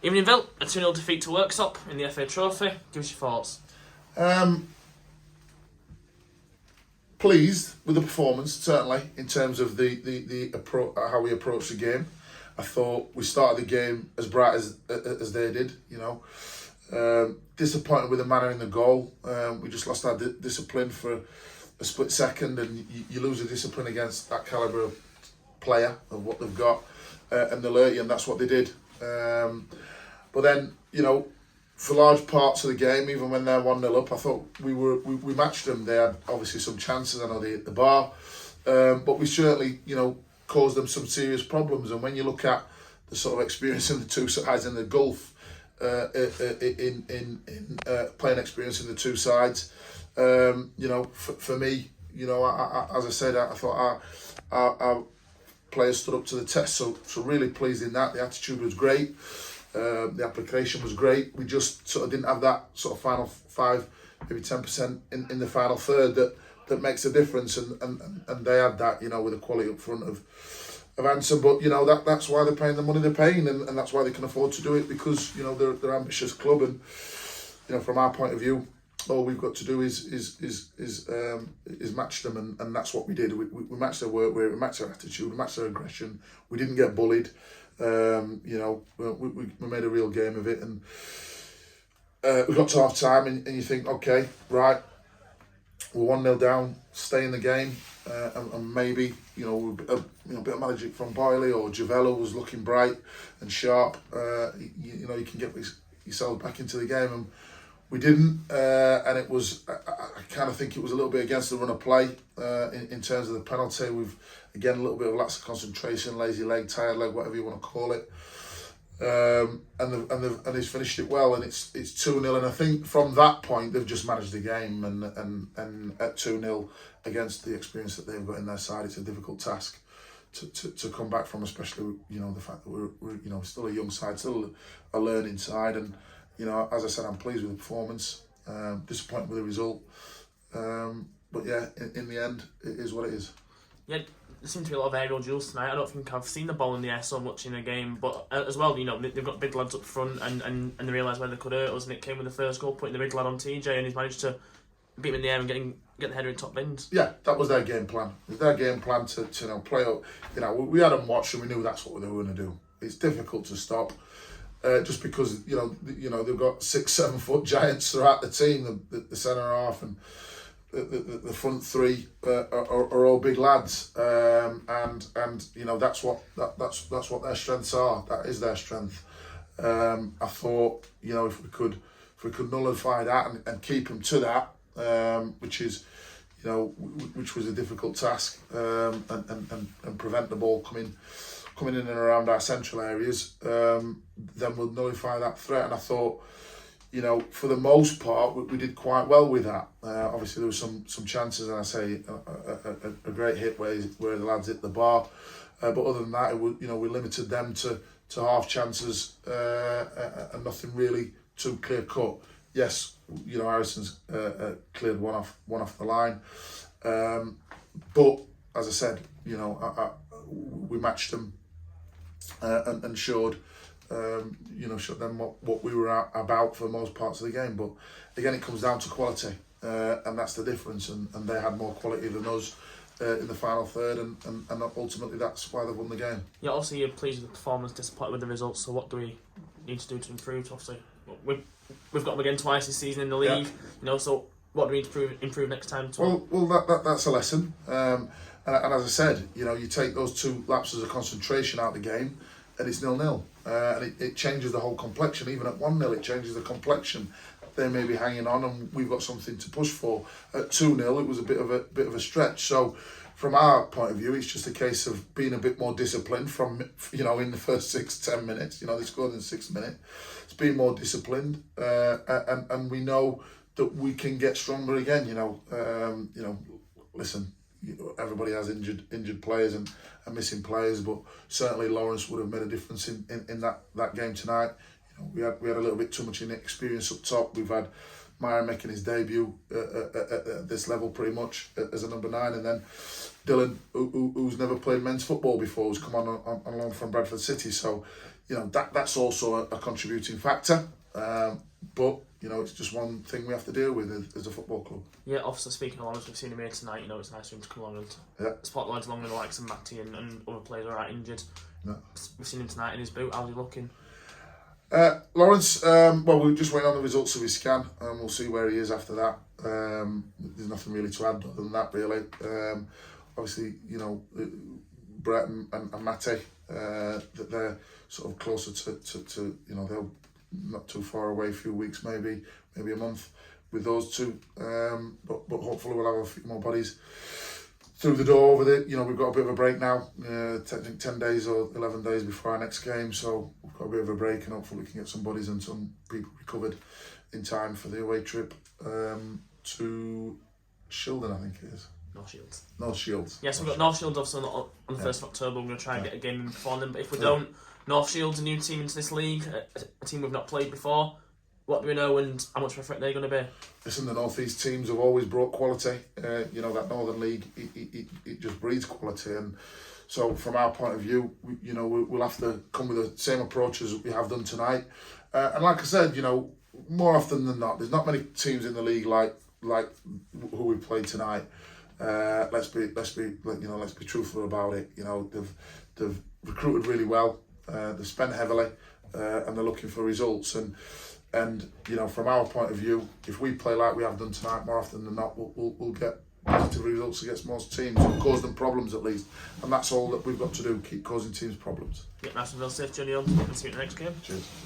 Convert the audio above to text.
Evening Vill, a 2-0 defeat to Worksop in the FA Trophy. Give us your thoughts. Pleased with the performance, certainly, in terms of the how we approached the game. I thought we started the game as bright as they did, Disappointed with the manner in the goal. We just lost our discipline for a split second, and you lose the discipline against that calibre of player, of what they've got, and they'll hurt you, and that's what they did. But then, for large parts of the game, even when they're 1-0 up, I thought we matched them. They had obviously some chances. I know they hit the bar, but we certainly, caused them some serious problems. And when you look at the sort of experience of the two sides in the Gulf, in playing experience in the two sides, for me, as I said, I thought our players stood up to the test. So really pleased in that. The attitude was great. The application was great. We just sort of didn't have that sort of final 5, maybe 10% in the final third that makes a difference, and they had that, with the quality up front of Anson. But that's why they're paying the money they're paying, and that's why they can afford to do it, because they're an ambitious club, and from our point of view, all we've got to do is match them, and that's what we did. We matched their work rate, we matched their attitude, we matched their aggression. We didn't get bullied. We made a real game of it, and we got to half time, and you think, okay, right, we're 1-0 down, stay in the game, and maybe a bit of magic from Boyley or Javello was looking bright and sharp. You can get yourself back into the game, and we didn't, and it was. I kind of think it was a little bit against the run of play in terms of the penalty. We've again a little bit of lapse of concentration, lazy leg, tired leg, whatever you want to call it. And he's finished it well, and it's 2-0, and I think from that point they've just managed the game, and at 2-0 against the experience that they've got in their side, it's a difficult task to come back from, especially the fact that we're still a young side, still a learning side, and as I said, I'm pleased with the performance, disappointed with the result, but yeah, in the end, it is what it is. Yeah, there seemed to be a lot of aerial duels tonight. I don't think I've seen the ball in the air so much in the game, but as well, they've got big lads up front, and they realised where they could hurt us, and it came with the first goal, putting the big lad on TJ, and he's managed to beat him in the air and get the header in top bins. Yeah, that was their game plan. It was their game plan to play up. We had them watched, and we knew that's what they were going to do. It's difficult to stop. Just because they've got 6-7 foot giants throughout the team, the centre half and the front three are all big lads, and that's what their strengths are. That is their strength. I thought if we could nullify that and keep them to that, which was a difficult task, and prevent the ball coming in and around our central areas, then we'll nullify that threat. And I thought, for the most part, we did quite well with that. Obviously, there were some chances, and I say a great hit where the lads hit the bar. But other than that, we limited them to half chances, and nothing really too clear cut. Yes, Harrison's cleared one off the line, but as I said, we matched them. And showed them what we were about for most parts of the game. But again, it comes down to quality, and that's the difference. And they had more quality than us in the final third, and ultimately that's why they won the game. Yeah, obviously you're pleased with the performance, disappointed with the results. So what do we need to do to improve? Obviously, we've got them again twice this season in the league. Yeah. So what do we need to improve next time? Well, that's a lesson. And as I said, you take those 2 lapses of concentration out of the game, and it's 0-0. And it changes the whole complexion. Even at 1-0, it changes the complexion. They may be hanging on, and we've got something to push for. At 2-0, it was a bit of a stretch. So, from our point of view, it's just a case of being a bit more disciplined from in the first 6-10 minutes. They scored in 6 minutes. It's being more disciplined, and we know that we can get stronger again. Listen. Everybody has injured players and missing players, but certainly Lawrence would have made a difference in that game tonight. We had a little bit too much inexperience up top. We've had Myron making his debut at this level pretty much as a number 9, and then Dylan, who's never played men's football before, who's come on loan from Bradford City. So you know, that's also a contributing factor. But you know, it's just one thing we have to deal with as a football club. Yeah, obviously speaking of Lawrence, we've seen him here tonight. You know, it's nice for him to come along and spotlight along with the likes of Matty and other players who are injured. Yeah. We've seen him tonight in his boot. How's he looking? Lawrence, well, we're just waiting on the results of his scan, and we'll see where he is after that. There's nothing really to add other than that, really. Obviously, you know, Brett and Matty, that they're sort of closer to you know, they're not too far away, a few weeks, maybe a month with those two. But hopefully we'll have a few more bodies through the door over there. You know, we've got a bit of a break now, I think 10 days or 11 days before our next game, so we've got a bit of a break, and hopefully we can get some bodies and some people recovered in time for the away trip to Shildon, I think it is. North Shields. Yes, we've got North Shields obviously on the 1st of October. We're going to try and get a game in before them, but if we don't, North Shields, a new team into this league, a team we've not played before. What do we know, and how much of a threat they're going to be? Listen, the North East teams have always brought quality. You know, that Northern League, it just breeds quality. And so from our point of view, you know, we'll have to come with the same approach as we have done tonight. And like I said, you know, more often than not, there's not many teams in the league like who we played tonight. Let's be truthful about it. You know, they've recruited really well. They've spent heavily, and they're looking for results. And you know, from our point of view, if we play like we have done tonight, more often than not, we'll get positive results against most teams. We'll cause them problems at least, and that's all that we've got to do: keep causing teams problems. Yeah, nice and well safe, Johnny. See you in the next game. Cheers.